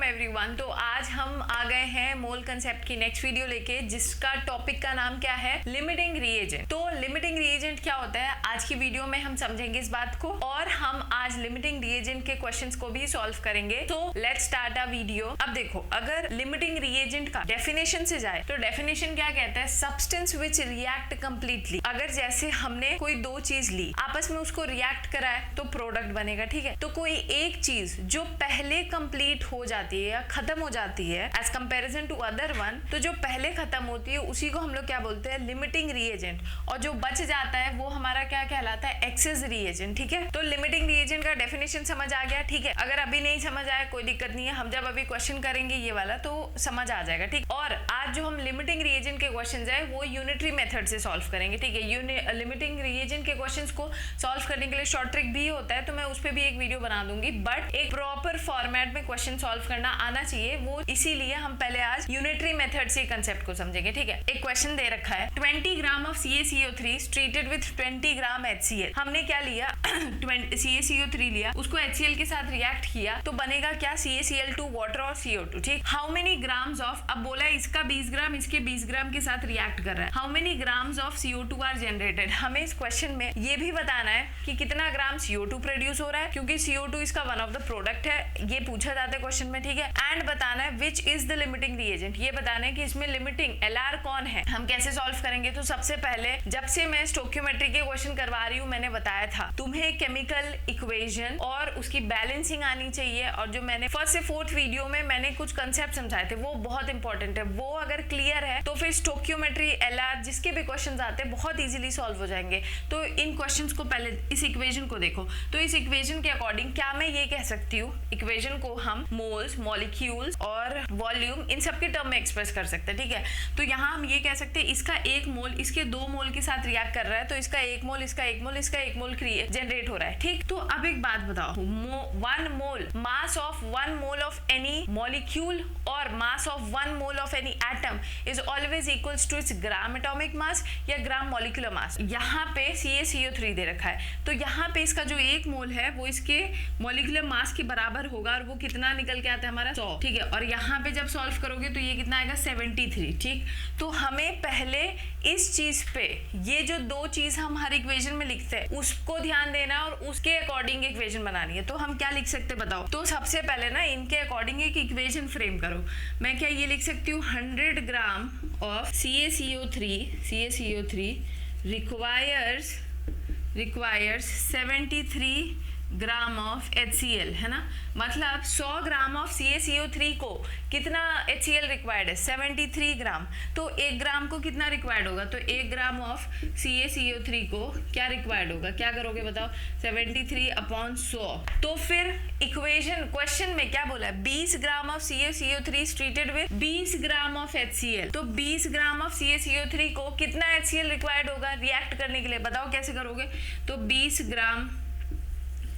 Welcome everyone. तो आज हम आ गए हैं मोल कंसेप्ट की नेक्स्ट वीडियो लेके, जिसका टॉपिक का नाम क्या है, लिमिटिंग रिएजेंट। तो लिमिटिंग रिएजेंट क्या होता है, आज की वीडियो में हम समझेंगे इस बात को, और हम आज लिमिटिंग रिएजेंट के क्वेश्चंस को भी सॉल्व करेंगे। तो लेट्स स्टार्ट अ वीडियो। अब देखो, अगर लिमिटिंग रिएजेंट का डेफिनेशन से जाए तो डेफिनेशन क्या कहता है, सब्सटेंस विच रिएक्ट कंप्लीटली। अगर जैसे हमने कोई दो चीज ली, आपस में उसको रिएक्ट कराए तो प्रोडक्ट बनेगा, ठीक है। तो कोई एक चीज जो पहले कंप्लीट हो जाती है या खत्म हो जाती है as comparison to other one, तो जो पहले खत्म होती है उसी को हम लोग क्या बोलते हैं, लिमिटिंग रिएजेंट। और जो बच जाता है वो हमारा क्या कहलाता है, एक्सेस रिएजेंट, ठीक है। तो लिमिटिंग रिएजेंट का डेफिनेशन समझ आ गया, ठीक है। अगर अभी नहीं समझ आया कोई दिक्कत नहीं है, हम जब अभी क्वेश्चन करेंगे ये वाला तो समझ आ जाएगा, ठीक। और आज जो हम लिमिटिंग रिएजेंट के क्वेश्चन है वो यूनिटरी मेथड से सॉल्व करेंगे, ठीक है। लिमिटिंग रिएजेंट के क्वेश्चन को सॉल्व करने के लिए शॉर्ट ट्रिक भी होता है, तो मैं उस पर भी एक वीडियो बना दूंगी, बट एक प्रॉपर फॉर्मेट में क्वेश्चन सॉल्व करना आना चाहिए, वो इसीलिए हम पहले आज यूनिटरी मेथड से कंसेप्ट को समझेंगे, ठीक है। एक क्वेश्चन दे रखा है, 20 gram of CaCO3 treated with 20 gram HCl। हमने क्या लिया, CaCO3 लिया, उसको HCl के साथ रिएक्ट किया तो बनेगा क्या, CaCl2 वाटर और CO2, ठीक। हाउ मेनी ग्राम्स ऑफ, अब बोला इसका 20 ग्राम इसके 20 ग्राम के साथ रिएक्ट कर रहा है, how many grams of CO2 are generated. हमें इस क्वेश्चन में ये भी बताना है कि कितना ग्राम CO2 प्रोड्यूस हो रहा है, क्योंकि CO2 इसका वन ऑफ द प्रोडक्ट है, ये पूछा जाता है क्वेश्चन में, ठीक है। एंड बताना है which is the limiting reagent, ये बताना है कि इसमें लिमिटिंग LR कौन है। हम कैसे सॉल्व करेंगे, तो सबसे पहले जब से मैं स्टोइकियोमेट्री के क्वेश्चन करवा रही हूँ, मैंने बताया था तुम्हें केमिकल इक्वेशन और उसकी बैलेंसिंग आनी चाहिए, और जो मैंने फर्स्ट से फोर्थ वीडियो में मैंने कुछ कंसेप्ट समझाए थे वो बहुत इंपॉर्टेंट है, वो अगर क्लियर है तो फिर स्टोइकियोमेट्री LR जिसके भी क्वेश्चन आते हैं बहुत इजीली सॉल्व हो जाएंगे। तो इन क्वेश्चंस को पहले इस इक्वेशन को देखो, तो इस इक्वेशन के अकॉर्डिंग क्या मैं ये कह सकती हूँ, इक्वेशन को हम मोल्स, मॉलिक्यूल्स और वॉल्यूम इन सब के टर्म में एक्सप्रेस कर सकते हैं, ठीक है। तो यहाँ हम ये कह सकते हैं इसका एक मोल इसके दो मोल के साथ रिएक्ट कर रहा है, तो इसका एक मोल इसका एक मोल इसका एक मोल जनरेट हो रहा है, ठीक। तो अब एक बात बताओ, one mole mass of one mole of any molecule और mass of one mole of any atom is always equals to its gram atomic mass या ग्राम मॉलिक्यूलर मास। यहाँ पे CaCO3 दे रखा है, तो यहाँ पे इसका जो एक मोल है वो इसके मॉलिक्यूलर मास के बराबर होगा, और वो कितना निकल के आता है हमारा 100, ठीक है। और यहाँ पे जब सॉल्व करोगे तो ये कितना आएगा 73, ठीक। तो हमें पहले इस चीज पे, ये जो दो चीज हम हर इक्वेशन में लिखते हैं उसको ध्यान देना और उसके अकॉर्डिंग इक्वेशन बनानी है। तो हम क्या लिख सकते बताओ, तो सबसे पहले ना इनके अकॉर्डिंग एक इक्वेशन फ्रेम करो। मैं क्या ये लिख सकती हूँ, 100 gram of CaCO3 requires 73 gram of HCl, है ना। मतलब 100 ग्राम ऑफ CaCO3 को कितना HCl रिक्वायर्ड है, 73 ग्राम। तो 1 ग्राम को कितना रिक्वायर्ड होगा, तो 1 ग्राम ऑफ CaCO3 को क्या रिक्वायर्ड होगा, क्या करोगे बताओ, 73/100। तो फिर इक्वेशन क्वेश्चन में क्या बोला है, 20 gram of CaCO3 treated with 20 gram of HCl। तो 20 ग्राम ऑफ CaCO3 को कितना HCl रिक्वायर्ड होगा रिएक्ट करने के लिए, बताओ कैसे करोगे। तो 20 ग्राम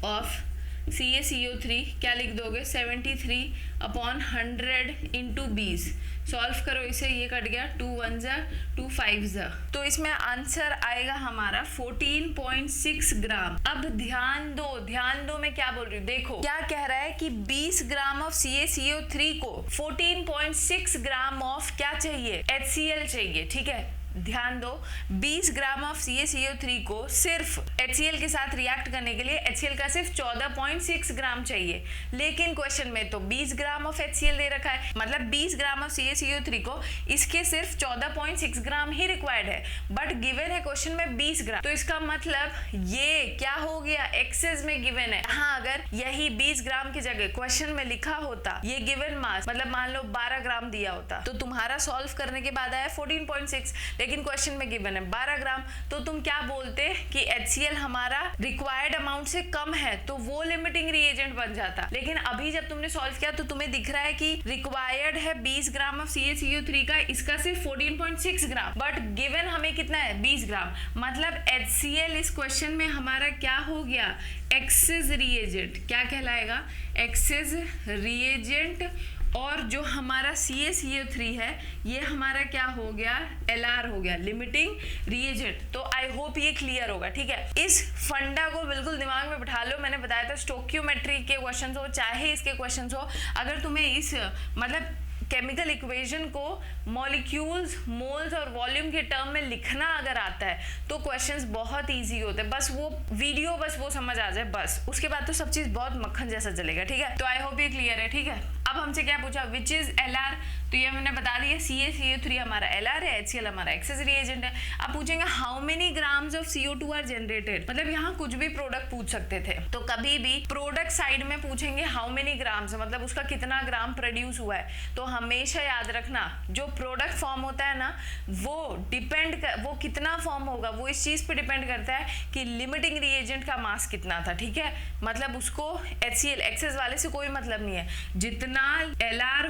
ऑफ CaCO3 क्या लिख दोगे, 73/100 इंटू 20। सॉल्व करो इसे, ये कट गया, 2 1 जा 2 5 जा, तो इसमें आंसर आएगा हमारा 14.6 ग्राम। अब ध्यान दो मैं क्या बोल रही हूँ, देखो क्या कह रहा है कि 20 ग्राम ऑफ CaCO3 को 14.6 ग्राम ऑफ क्या चाहिए, HCl चाहिए, ठीक है। ध्यान दो, 20 ग्राम ऑफ CaCO3 को सिर्फ HCl के साथ रिएक्ट करने के लिए HCl का सिर्फ 14.6 ग्राम चाहिए, लेकिन क्वेश्चन में तो 20 ग्राम ऑफ HCl दे रखा है, मतलब 20 ग्राम ऑफ CaCO3 को इसके सिर्फ 14.6 ग्राम ही रिक्वायर्ड है, बट गिवन है क्वेश्चन में 20 ग्राम। तो इसका मतलब ये क्या हो गया, एक्सेस में गिवन है। हाँ, अगर यही 20 ग्राम की जगह क्वेश्चन में लिखा होता ये गिवन मास, मतलब मान लो 12 ग्राम दिया होता, तो तुम्हारा सॉल्व करने के बाद आया 14.6, लेकिन क्वेश्चन में गिवन है 12 ग्राम, तो तुम क्या बोलते कि HCl हमारा रिक्वायर्ड अमाउंट से कम है, तो वो लिमिटिंग रिएजेंट बन जाता। लेकिन अभी जब तुमने सॉल्व किया तो तुम्हें दिख रहा है कि रिक्वायर्ड है 20 ग्राम ऑफ CaCO3 का, इसका सिर्फ 14.6 ग्राम, बट गिवन हमें कितना है 20 ग्राम, मतलब HCl इस क्वेश्चन में हमारा क्या हो गया, एक्सेस रिएजेंट क्या कहलाएगा, एक्सेस रिएजेंट। और जो हमारा CaCO3 है ये हमारा क्या हो गया, LR हो गया, लिमिटिंग रिएजेंट। तो आई होप ये क्लियर होगा, ठीक है। इस फंडा को बिल्कुल दिमाग में बिठा लो। मैंने बताया था स्टोक्योमेट्री के क्वेश्चंस हो चाहे इसके क्वेश्चंस हो, अगर तुम्हें इस मतलब केमिकल इक्वेशन को मॉलिक्यूल्स, मोल्स और वॉल्यूम के टर्म में लिखना अगर आता है तो क्वेश्चंस बहुत इजी होते हैं। बस वो वीडियो बस वो समझ आ जाए, बस उसके बाद तो सब चीज बहुत मक्खन जैसा चलेगा, ठीक है। तो आई होप ये क्लियर है, ठीक है। अब हमसे क्या पूछा, विच इज LR, तो ये मैंने बता दिया CaCO3 हमारा LR है, HCl हमारा एक्सेस रिएजेंट है। अब पूछेंगे how many grams of CO2 are generated, मतलब यहाँ कुछ भी प्रोडक्ट पूछ सकते थे। तो कभी भी प्रोडक्ट साइड में पूछेंगे हाउ मेनी ग्राम्स, मतलब उसका कितना ग्राम प्रोड्यूस हुआ है। तो हमेशा याद रखना जो प्रोडक्ट फॉर्म होता है ना वो वो कितना फॉर्म होगा वो इस चीज पे डिपेंड करता है कि लिमिटिंग रिएजेंट का मास कितना था, ठीक है। मतलब उसको HCl एक्सेस वाले से कोई मतलब नहीं है, जितना LR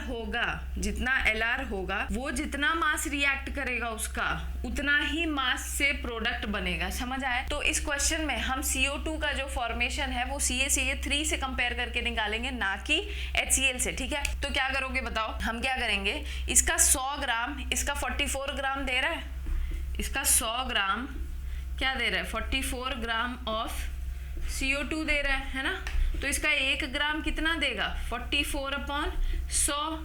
होगा वो जितना मास रिएक्ट करेगा उसका उतना ही मास से प्रोडक्ट बनेगा, समझ आया। तो इस क्वेश्चन में हम CO2 का जो फॉर्मेशन है वो CaCO3 से कंपेयर करके निकालेंगे, ना कि HCl से, ठीक है। तो क्या करोगे बताओ, हम क्या करेंगे, इसका 100 ग्राम, इसका 44 ग्राम दे रहा है, इसका 100 ग्राम क्या दे रहा है, 44 ग्राम ऑफ CO2 दे रहा है ना। तो इसका 1 ग्राम कितना देगा, 44/100।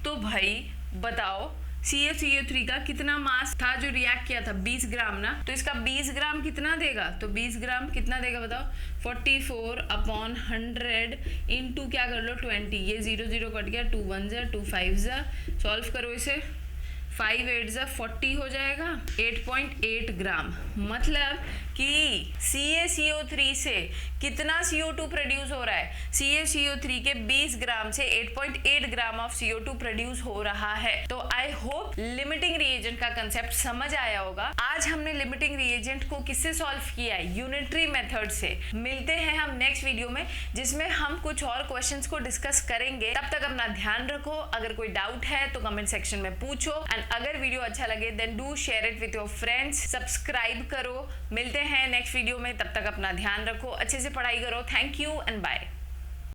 तो भाई बताओ CaCO3 का कितना मास था जो रिएक्ट किया था, 20 ग्राम ना। तो इसका 20 ग्राम कितना देगा, तो 20 ग्राम कितना देगा बताओ, 44/100 इंटू क्या कर लो 20, ये 0 0 कट गया, 2 1 जा 2 5 जा, सॉल्व करो इसे, 5 8 जा 40 हो जाएगा, 8.8 ग्राम। मतलब कि CaCO3 से कितना CO2 प्रोड्यूस हो रहा है, CaCO3 के 20 ग्राम से 8.8 ग्राम ऑफ CO2 प्रोड्यूस हो रहा है। तो आई होप लिमिटिंग रिएजेंट का कंसेप्ट समझ आया होगा। आज हमने लिमिटिंग रिएजेंट को किससे सॉल्व किया है, यूनिटरी मेथड से। मिलते हैं हम नेक्स्ट वीडियो में जिसमें हम कुछ और क्वेश्चंस को डिस्कस करेंगे। तब तक अपना ध्यान रखो, अगर कोई डाउट है तो कमेंट सेक्शन में पूछो, एंड अगर वीडियो अच्छा लगे then do share it with your friends, subscribe करो। मिलते हैं नेक्स्ट वीडियो में, तब तक अपना ध्यान रखो, अच्छे से पढ़ाई करो। Thank you and bye.